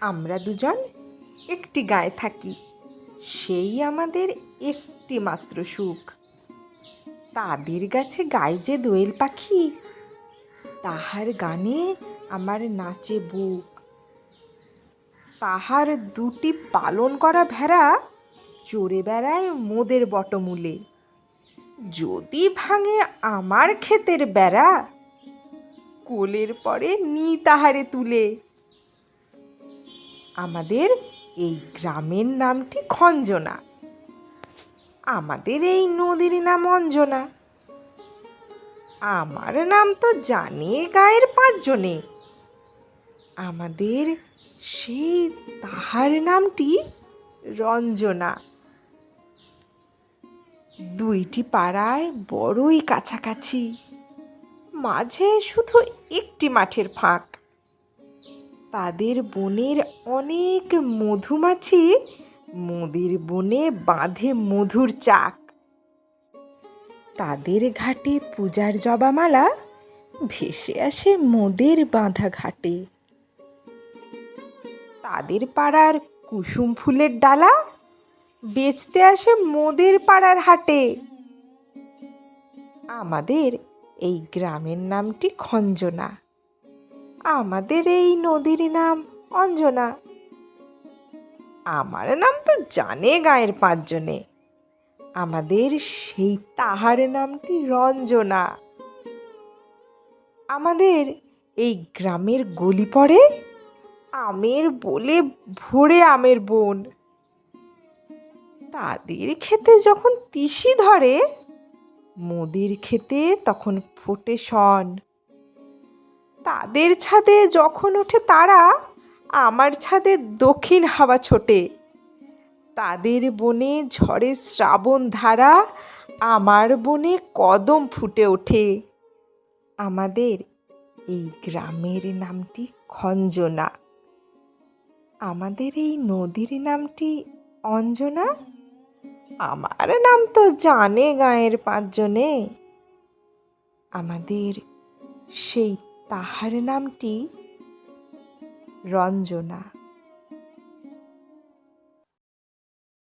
আমরা দুজন একটি গায়ে থাকি, সেই আমাদের একটি মাত্র সুখ। তাদের গাছে গায় যে দোয়েল পাখি, তাহার গানে আমার নাচে বুক। তাহার দুটি পালন করা ভেড়া চড়ে বেড়ায় মোদের বটমূলে। যদি ভাঙে আমার ক্ষেতের বেড়া, কোলের পরে নি তাহারে তুলে। আমাদের এই গ্রামের নামটি খঞ্জনা, আমাদের এই নদীর নাম অঞ্জনা। আমার নাম তো জানে গায়ের 5 জনে, আমাদের সেই তাহার নামটি রঞ্জনা। দুইটি পাড়ায় বড়ই কাছাকাছি, মাঝে শুধু একটি মাঠের ফাঁক। তাদের বনের অনেক মধুমাছি মোদের বনে বাঁধে মধুর চাক। তাদের ঘাটে পূজার জবামালা ভেসে আসে মোদের বাঁধা ঘাটে। তাদের পাড়ার কুসুম ফুলের ডালা বেচতে আসে মোদের পাড়ার হাটে। আমাদের এই গ্রামের নামটি খঞ্জনা, আমাদের এই নদীর নাম অঞ্জনা। আমার নাম তো জানে গায়ের 5 জনে, আমাদের সেই তাহার নামটি রঞ্জনা। আমাদের এই গ্রামের গলি পড়ে আমের বলে ভরে আমের বন। তাদের ক্ষেতে যখন তিসি ধরে, মোদের ক্ষেতে তখন ফোটে শন। তাদের ছাদে যখন ওঠে তারা, আমার ছাদে দক্ষিণ হাওয়া ছোটে। তাদের বনে ঝড়ে শ্রাবণ ধারা, আমার বনে কদম ফুটে ওঠে। আমাদের এই গ্রামের নামটি খঞ্জনা, আমাদের এই নদীর নামটি অঞ্জনা। আমার নাম তো জানে গায়ের 5 জনে, আমাদের সেই তাহার নামটি রঞ্জনা।